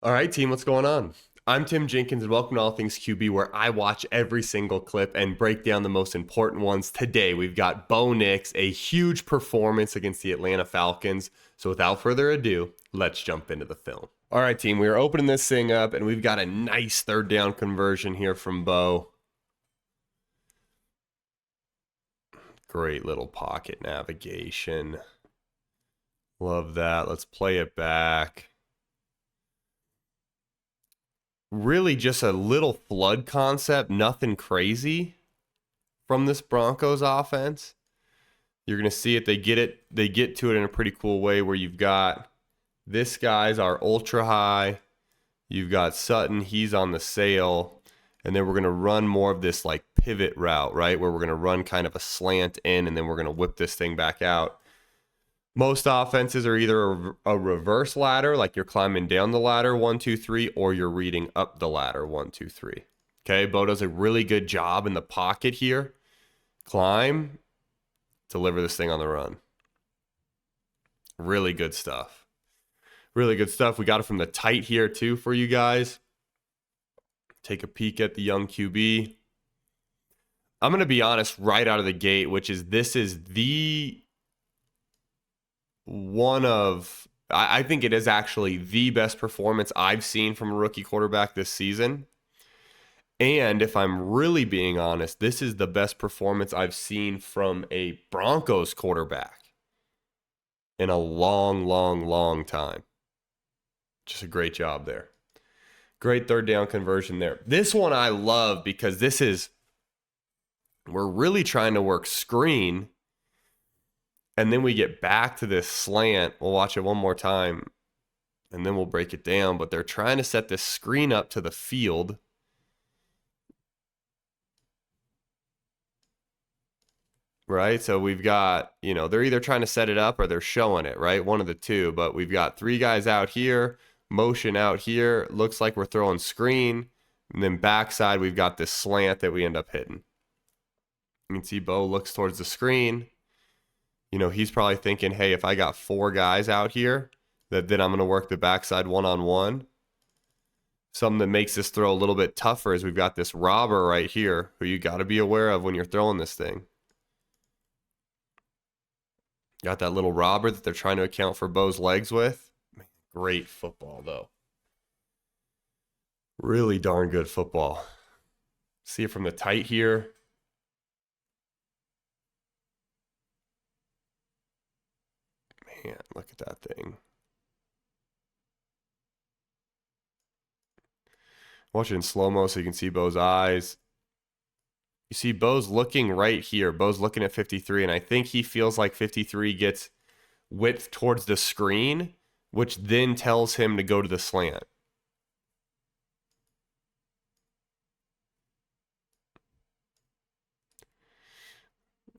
All right, team, what's going on? I'm Tim Jenkins, and welcome to All Things QB, where I watch every single clip and break down the most important ones. Today, we've got Bo Nix, a huge performance against the Atlanta Falcons. So, without further ado, let's jump into the film. All right, team, we are opening this thing up, and we've got a nice third down conversion here from Bo. Great little pocket navigation. Love that. Let's play it back. Really just a little flood concept, nothing crazy from this Broncos offense. You're going to see it. They get to it in a pretty cool way where you've got this guy's our ultra high. You've got Sutton, he's on the sail. And then we're going to run more of this like pivot route, right? Where we're going to run kind of a slant in and then we're going to whip this thing back out. Most offenses are either a reverse ladder, like you're climbing down the ladder 1, 2, 3, or you're reading up the ladder 1, 2, 3. Okay, Bo does a really good job in the pocket here. Climb, deliver this thing on the run. Really good stuff. Really good stuff. We got it from the tight here too for you guys. Take a peek at the young QB. I'm going to be honest right out of the gate, this is the one of, I think it is actually the best performance I've seen from a rookie quarterback this season. And if I'm really being honest, this is the best performance I've seen from a Broncos quarterback in a long, long, long time. Just a great job there. Great third down conversion there. This one I love because we're really trying to work screen. And then we get back to this slant. We'll watch it one more time, and then we'll break it down. But they're trying to set this screen up to the field. Right? So we've got, they're either trying to set it up or they're showing it, right? One of the two. But we've got three guys out here, motion out here. Looks like we're throwing screen. And then backside, we've got this slant that we end up hitting. You can see Bo looks towards the screen. He's probably thinking, hey, if I got four guys out here, then I'm going to work the backside one-on-one. Something that makes this throw a little bit tougher is we've got this robber right here who you got to be aware of when you're throwing this thing. Got that little robber that they're trying to account for Bo's legs with. Man, great football, though. Really darn good football. See it from the tight here. Man, look at that thing. Watch it in slow-mo so you can see Bo's eyes. You see Bo's looking right here. Bo's looking at 53, and I think he feels like 53 gets width towards the screen, which then tells him to go to the slant.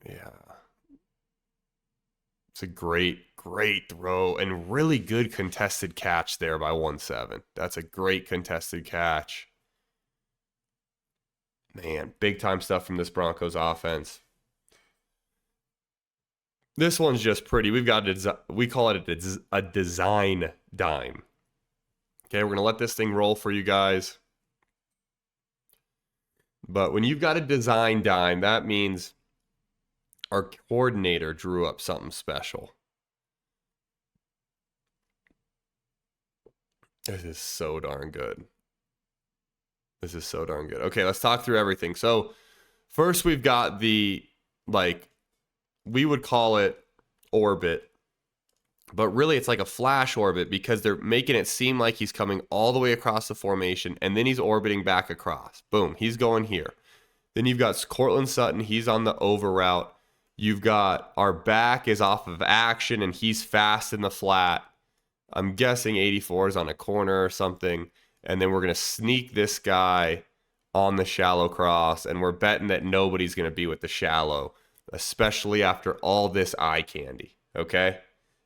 Yeah. It's a great throw and really good contested catch there by 1-7. That's a great contested catch. Man, big time stuff from this Broncos offense. This one's just pretty. We call it a design dime. Okay, we're going to let this thing roll for you guys. But when you've got a design dime, that means our coordinator drew up something special. This is so darn good. This is so darn good. Okay, let's talk through everything. So first we've got the, we would call it orbit, but really it's like a flash orbit because they're making it seem like he's coming all the way across the formation and then he's orbiting back across. Boom, he's going here. Then you've got Courtland Sutton. He's on the over route. You've got our back is off of action and he's fast in the flat. I'm guessing 84 is on a corner or something. And then we're going to sneak this guy on the shallow cross. And we're betting that nobody's going to be with the shallow, especially after all this eye candy. Okay?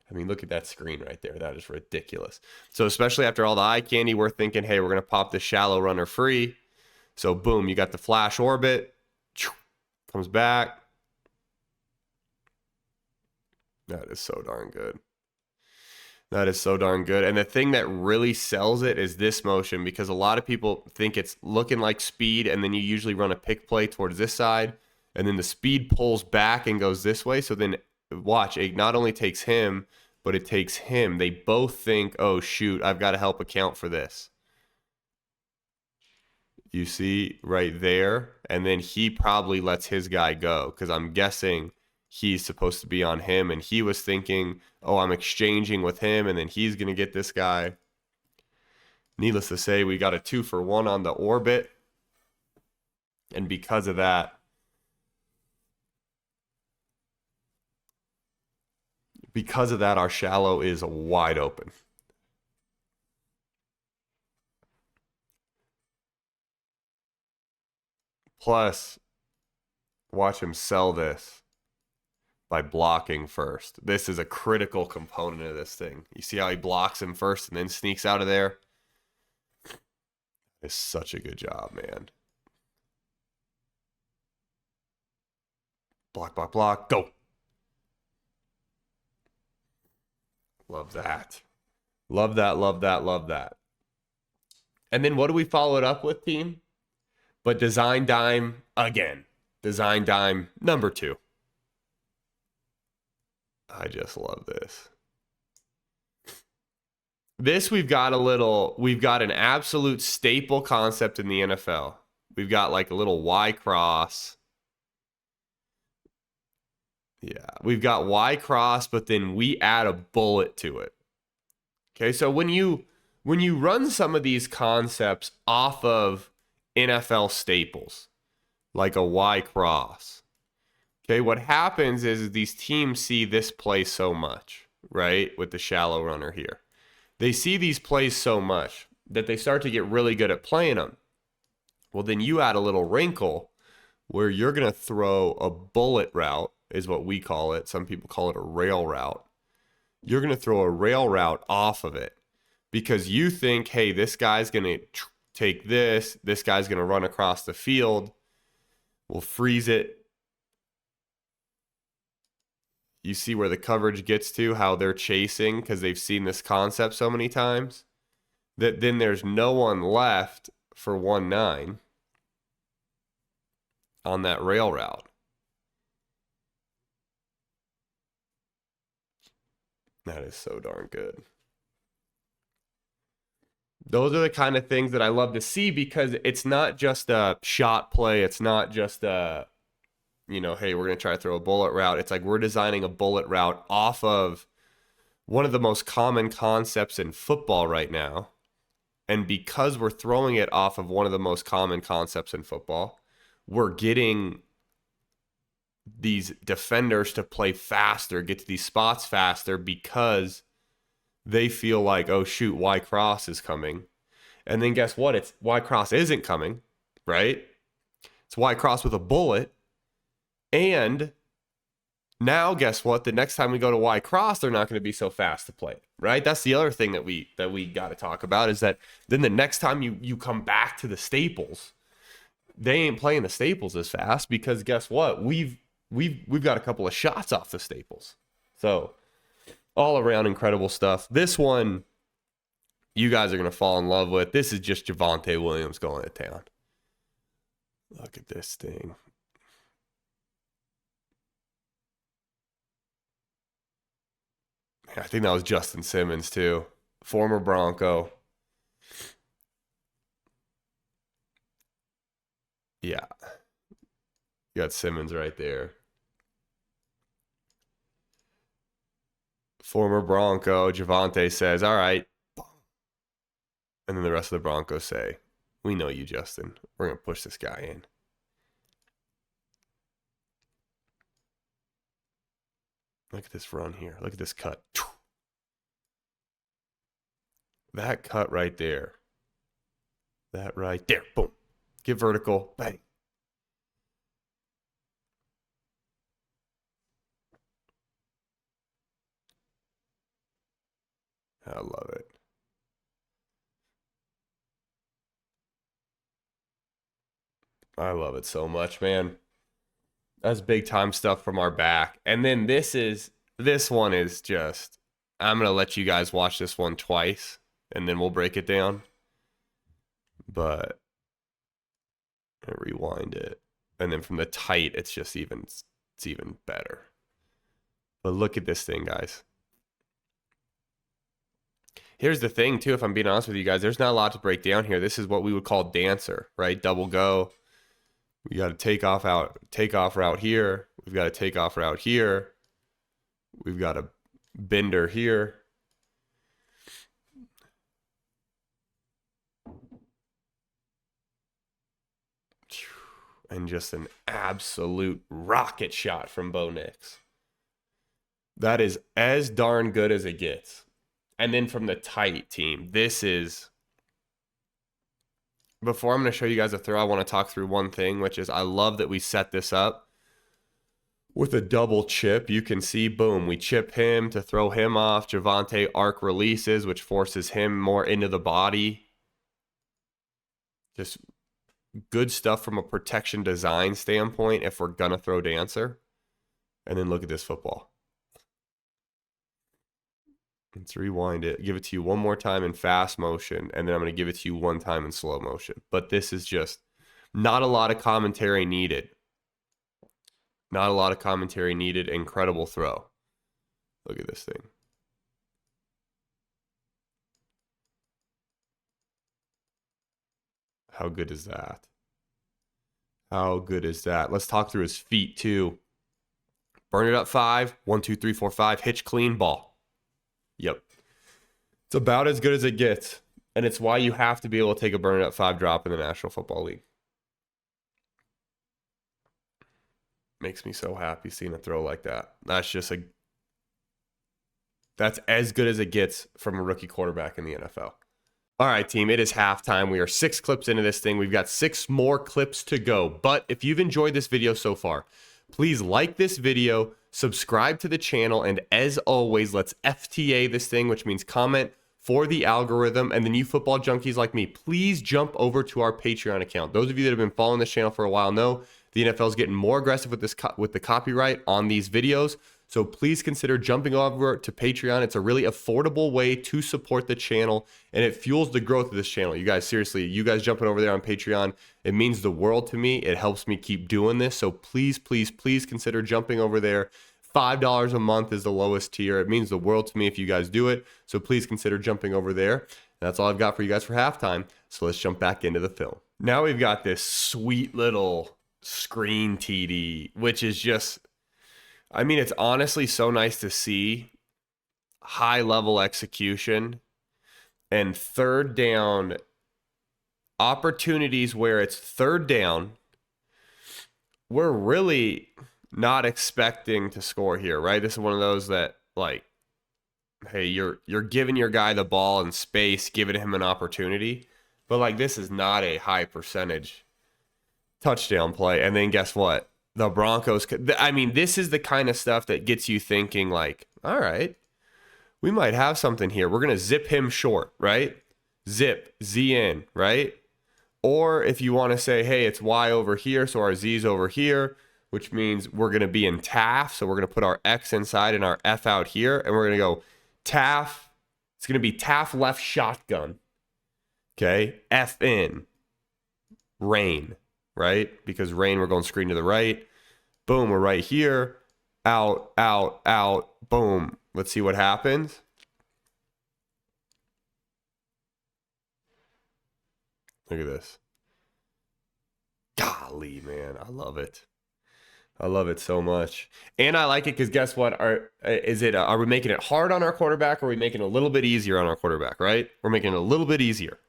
I mean, look at that screen right there. That is ridiculous. So especially after all the eye candy, we're thinking, hey, we're going to pop the shallow runner free. So boom, you got the flash orbit. Comes back. That is so darn good. That is so darn good. And the thing that really sells it is this motion, because a lot of people think it's looking like speed, and then you usually run a pick play towards this side, and then the speed pulls back and goes this way. So then watch, it not only takes him, but it takes him. They both think, oh, shoot, I've got to help account for this. You see right there. And then he probably lets his guy go, because I'm guessing he's supposed to be on him, and he was thinking, oh, I'm exchanging with him, and then he's going to get this guy. Needless to say, we got a 2-for-1 on the orbit, and because of that, our shallow is wide open. Plus, watch him sell this by blocking first. This is a critical component of this thing. You see how he blocks him first and then sneaks out of there? It's such a good job, man. Block, block, block, go. Love that. Love that, love that, love that. And then what do we follow it up with, team? But design dime again. Design dime number 2. I just love this. We've got an absolute staple concept in the NFL. We've got like a little Y cross. Yeah, we've got Y cross, but then we add a bullet to it. Okay, so when you run some of these concepts off of NFL staples, like a Y cross, okay, what happens is these teams see this play so much, right, with the shallow runner here. They see these plays so much that they start to get really good at playing them. Well, then you add a little wrinkle where you're going to throw a bullet route, is what we call it. Some people call it a rail route. You're going to throw a rail route off of it because you think, hey, this guy's going to take this guy's going to run across the field. We'll freeze it. You see where the coverage gets to, how they're chasing because they've seen this concept so many times, that then there's no one left for 1-9 on that rail route. That is so darn good. Those are the kind of things that I love to see because it's not just a shot play. It's not just a, hey, we're going to try to throw a bullet route. It's like we're designing a bullet route off of one of the most common concepts in football right now. And because we're throwing it off of one of the most common concepts in football, we're getting these defenders to play faster, get to these spots faster because they feel like, oh, shoot, Y cross is coming. And then guess what? It's Y cross isn't coming, right? It's Y cross with a bullet. And now guess what? The next time we go to Y cross, they're not going to be so fast to play, right? That's the other thing that we got to talk about is that then the next time you come back to the staples, they ain't playing the staples as fast because guess what? We've got a couple of shots off the staples. So all around incredible stuff. This one you guys are going to fall in love with. This is just Javonte Williams going to town. Look at this thing. I think that was Justin Simmons too. Former Bronco. Yeah. You got Simmons right there. Former Bronco. Javonte says, all right. And then the rest of the Broncos say, we know you, Justin. We're going to push this guy in. Look at this run here. Look at this cut. That cut right there. That right there. Boom. Get vertical. Bang. I love it. I love it so much, man. That's big time stuff from our back. And then this one is just I'm going to let you guys watch this one twice, and then we'll break it down. But I rewind it. And then from the tight, it's even better. But look at this thing, guys. Here's the thing, too, if I'm being honest with you guys, there's not a lot to break down here. This is what we would call dancer, right? Double go. We got a takeoff route here. We've got a takeoff route here. We've got a bender here. And just an absolute rocket shot from Bo Nix. That is as darn good as it gets. And then from the tight team, this is... Before I'm going to show you guys a throw, I want to talk through one thing, which is I love that we set this up with a double chip. You can see, boom, we chip him to throw him off. Javonte arc releases, which forces him more into the body. Just good stuff from a protection design standpoint if we're going to throw dancer. And then look at this football. Let's rewind it, give it to you one more time in fast motion, and then I'm going to give it to you one time in slow motion. But this is just not a lot of commentary needed. Not a lot of commentary needed. Incredible throw. Look at this thing. How good is that? How good is that? Let's talk through his feet, too. Burn it up 5. 1, 2, 3, 4, 5. Hitch clean ball. Yep. It's about as good as it gets. And it's why you have to be able to take a burn it up 5 drop in the National Football League. Makes me so happy seeing a throw like that. That's as good as it gets from a rookie quarterback in the NFL. All right, team, it is halftime. We are 6 clips into this thing. We've got 6 more clips to go. But if you've enjoyed this video so far, please like this video, subscribe to the channel, and as always, let's FTA this thing, which means comment for the algorithm. And then you football junkies like me, please jump over to our Patreon account. Those of you that have been following this channel for a while know the NFL is getting more aggressive with the copyright on these videos. So please consider jumping over to Patreon. It's a really affordable way to support the channel, and it fuels the growth of this channel. You guys, seriously, you guys jumping over there on Patreon, it means the world to me. It helps me keep doing this. So please, please, please consider jumping over there. $5 a month is the lowest tier. It means the world to me if you guys do it. So please consider jumping over there. And that's all I've got for you guys for halftime. So let's jump back into the film. Now we've got this sweet little screen TD, which is just... I mean, it's honestly so nice to see high-level execution and third down opportunities where it's third down. We're really not expecting to score here, right? This is one of those that, like, hey, you're giving your guy the ball in space, giving him an opportunity. But, like, this is not a high percentage touchdown play. And then guess what? The Broncos, I mean, this is the kind of stuff that gets you thinking like, all right, we might have something here. We're going to zip him short, right? Zip, Z in, right? Or if you want to say, hey, it's Y over here, so our Z's over here, which means we're going to be in TAF. So we're going to put our X inside and our F out here. And we're going to go TAF. It's going to be TAF left shotgun. Okay. F in. Rain. Right? Because rain, we're going screen to the right. Boom, we're right here. Out, out, out. Boom. Let's see what happens. Look at this. Golly, man. I love it. I love it so much. And I like it because guess what? Are we making it hard on our quarterback, or are we making it a little bit easier on our quarterback, right? We're making it a little bit easier.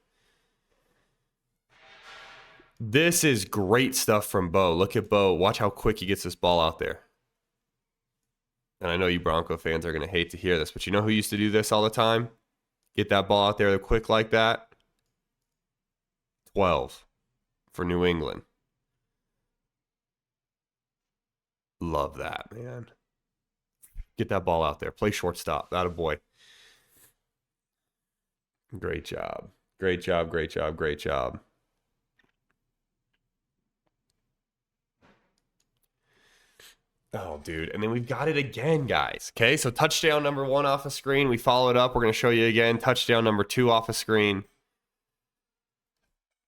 This is great stuff from Bo. Look at Bo. Watch how quick he gets this ball out there. And I know you Bronco fans are going to hate to hear this, but you know who used to do this all the time? Get that ball out there quick like that? 12 for New England. Love that, man. Get that ball out there. Play shortstop. That a boy. Great job. Great job, great job, great job. Oh, dude. And then we've got it again, guys. Okay, so touchdown number 1 off a screen. We follow it up. We're going to show you again. Touchdown number 2 off a screen.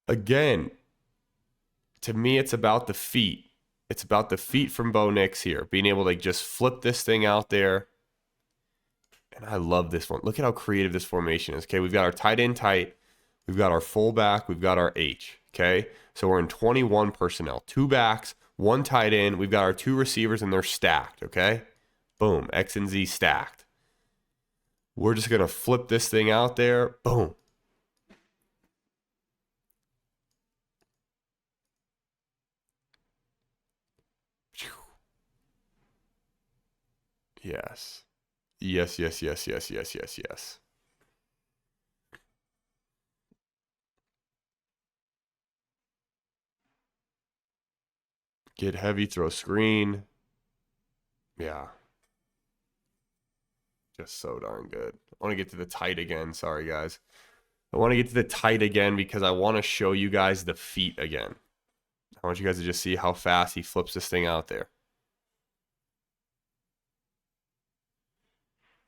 Again, to me, it's about the feet. It's about the feet from Bo Nix here. Being able to just flip this thing out there. And I love this one. Look at how creative this formation is. Okay, we've got our tight end tight. We've got our fullback. We've got our H. Okay, so we're in 21 personnel. 2 backs, 1 tight end. We've got our 2 receivers, and they're stacked. Okay, boom, X and Z stacked. We're just going to flip this thing out there. Boom. Yes. Yes, yes, yes, yes, yes, yes, yes. Get heavy, throw screen. Yeah. Just so darn good. I want to get to the tight again. Sorry, guys. I want to get to the tight again because I want to show you guys the feet again. I want you guys to just see how fast he flips this thing out there.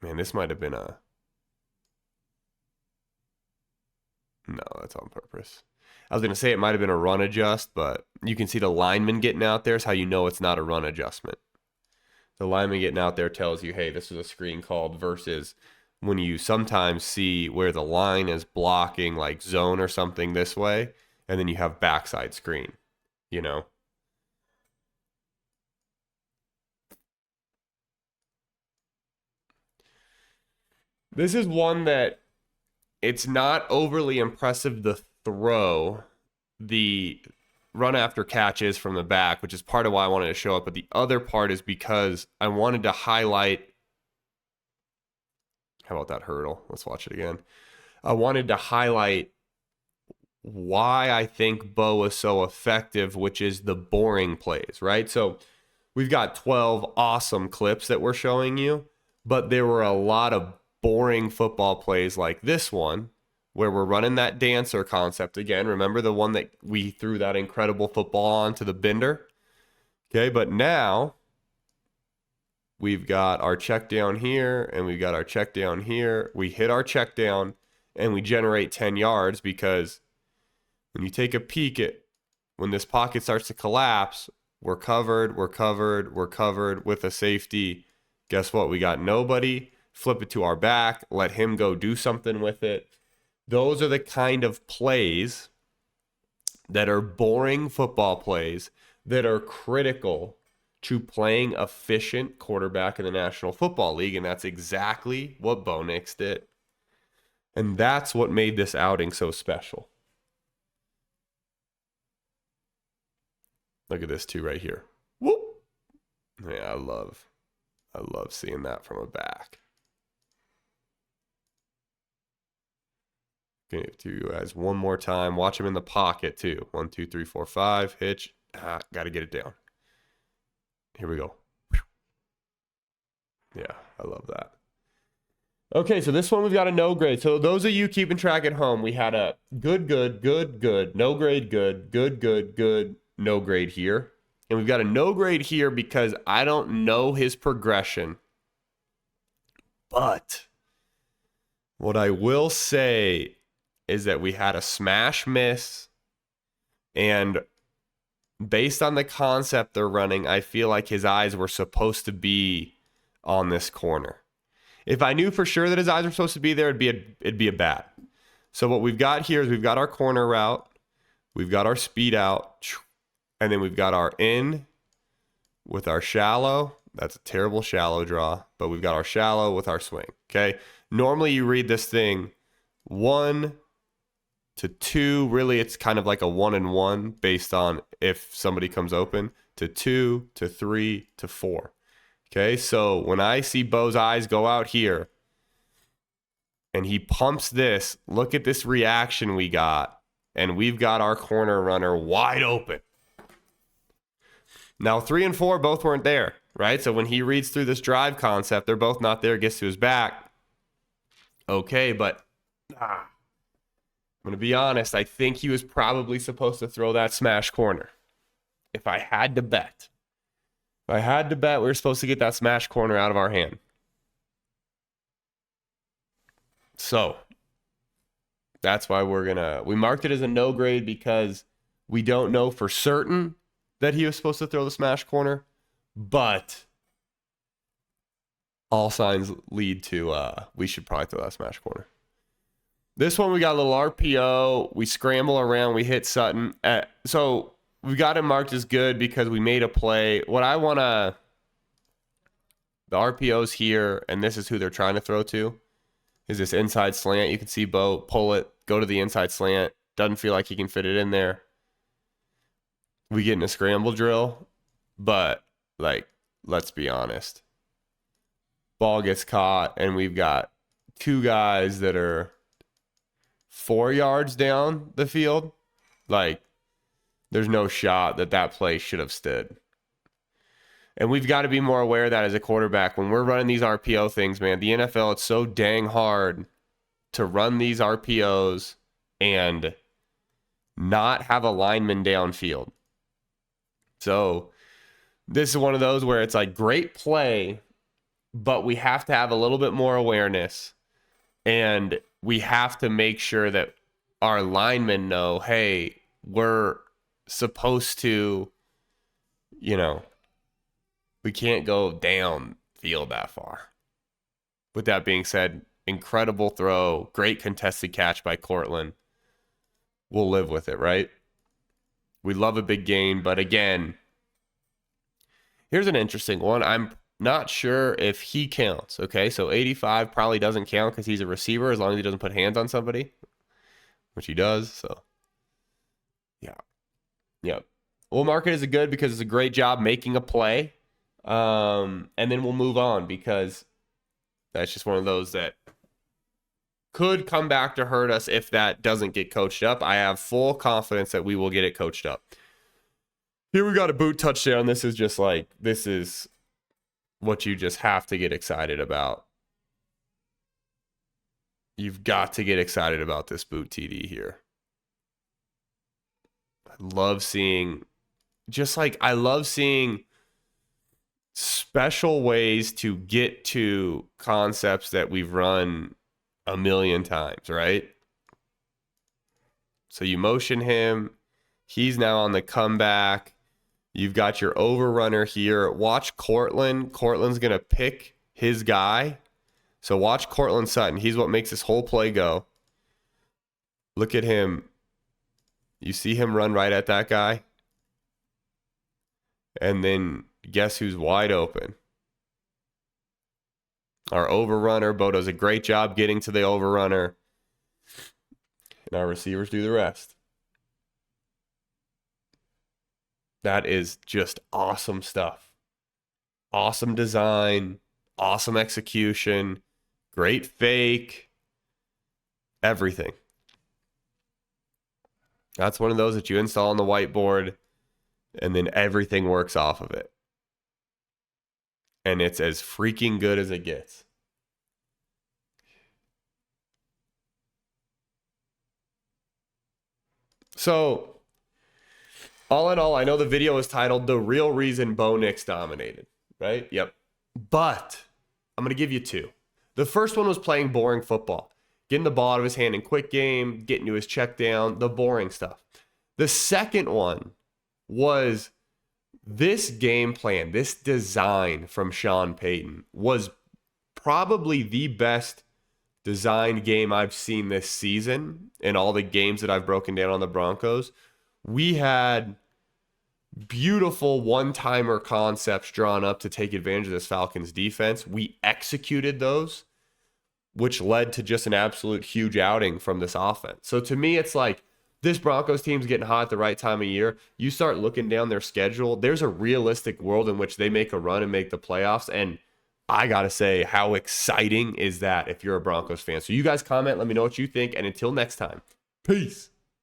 Man, this might have been a... No, that's on purpose. I was going to say it might have been a run adjust, but you can see the lineman getting out there is how you know it's not a run adjustment. The lineman getting out there tells you, hey, this is a screen called, versus when you sometimes see where the line is blocking like zone or something this way, and then you have backside screen, you know? This is one that it's not overly impressive to throw the run after catches from the back, which is part of why I wanted to show up. But the other part is because I wanted to highlight. How about that hurdle? Let's watch it again. I wanted to highlight why I think Bo was so effective, which is the boring plays, right? So we've got 12 awesome clips that we're showing you, but there were a lot of boring football plays like this one, where we're running that dancer concept again. Remember the one that we threw that incredible football on to the bender? Okay, but now we've got our check down here and we've got our check down here. We hit our check down and we generate 10 yards because when you take a peek at when this pocket starts to collapse, we're covered with a safety. Guess what? We got nobody. Flip it to our back. Let him go do something with it. Those are the kind of plays that are boring football plays that are critical to playing efficient quarterback in the National Football League, and that's exactly what Bo Nix did. And that's what made this outing so special. Look at this too right here. Whoop. Yeah, I love seeing that from a back. Okay, to you guys one more time. Watch him in the pocket too. 1, 2, 3, 4, 5. Hitch. Got to get it down. Here we go. Yeah, I love that. Okay, so this one we've got a no grade. So those of you keeping track at home, we had a good, no grade, good, no grade here. And we've got a no grade here because I don't know his progression. But what I will say is that we had a smash miss, and based on the concept they're running, I feel like his eyes were supposed to be on this corner. If I knew for sure that his eyes were supposed to be there, it'd be a bat. So what we've got here is we've got our corner route, we've got our speed out, and then we've got our in with our shallow. That's a terrible shallow draw, but we've got our shallow with our swing. Okay. Normally you read this thing 1 to 2. Really, it's kind of like a 1 and 1 based on if somebody comes open, to 2 to 3 to 4. Okay. So when I see Bo's eyes go out here and he pumps this, look at this reaction we got. And we've got our corner runner wide open. Now, 3 and 4 both weren't there, right? So when he reads through this drive concept, they're both not there, gets to his back. Okay, but I'm going to be honest. I think he was probably supposed to throw that smash corner. If I had to bet. I had to bet we were supposed to get that smash corner out of our hand. So that's why we marked it as a no grade because we don't know for certain that he was supposed to throw the smash corner, but all signs lead to we should probably throw that smash corner. This one, we got a little RPO. We scramble around. We hit Sutton. So we got it marked as good because we made a play. The RPO's here, and this is who they're trying to throw to, is this inside slant. You can see Bo pull it, go to the inside slant. Doesn't feel like he can fit it in there. We get in a scramble drill, but, let's be honest. Ball gets caught, and we've got two guys that are 4 yards down the field. There's no shot that play should have stood. And we've got to be more aware of that as a quarterback. When we're running these RPO things, man, the NFL, it's so dang hard to run these RPOs and not have a lineman downfield. So this is one of those where it's great play, but we have to have a little bit more awareness. And we have to make sure that our linemen know, hey, we're supposed to, we can't go downfield that far. With that being said, incredible throw, great contested catch by Cortland. We'll live with it, right? We love a big gain, but again, here's an interesting one. I'm not sure if he counts, okay? So 85 probably doesn't count because he's a receiver as long as he doesn't put hands on somebody, which he does, so yeah. Yep. We'll mark it as a good because it's a great job making a play, and then we'll move on because that's just one of those that could come back to hurt us if that doesn't get coached up. I have full confidence that we will get it coached up. Here we got a boot touchdown. This is what you just have to get excited about. You've got to get excited about this boot TD here. I love seeing special ways to get to concepts that we've run a million times, right? So you motion him. He's now on the comeback. You've got your overrunner here. Watch Cortland. Cortland's going to pick his guy. So watch Cortland Sutton. He's what makes this whole play go. Look at him. You see him run right at that guy? And then guess who's wide open? Our overrunner. Bo does a great job getting to the overrunner. And our receivers do the rest. That is just awesome stuff. Awesome design. Awesome execution. Great fake. Everything. That's one of those that you install on the whiteboard and then everything works off of it. And it's as freaking good as it gets. So, all in all, I know the video is titled The Real Reason Bo Nix Dominated, right? Yep. But I'm going to give you two. The first one was playing boring football. Getting the ball out of his hand in quick game, getting to his check down, the boring stuff. The second one was this game plan, this design from Sean Payton was probably the best designed game I've seen this season in all the games that I've broken down on the Broncos. We had beautiful one-timer concepts drawn up to take advantage of this Falcons defense. We executed those, which led to just an absolute huge outing from this offense. So to me, it's this Broncos team's getting hot at the right time of year. You start looking down their schedule, there's a realistic world in which they make a run and make the playoffs. And I got to say, how exciting is that if you're a Broncos fan? So you guys comment, let me know what you think. And until next time, peace.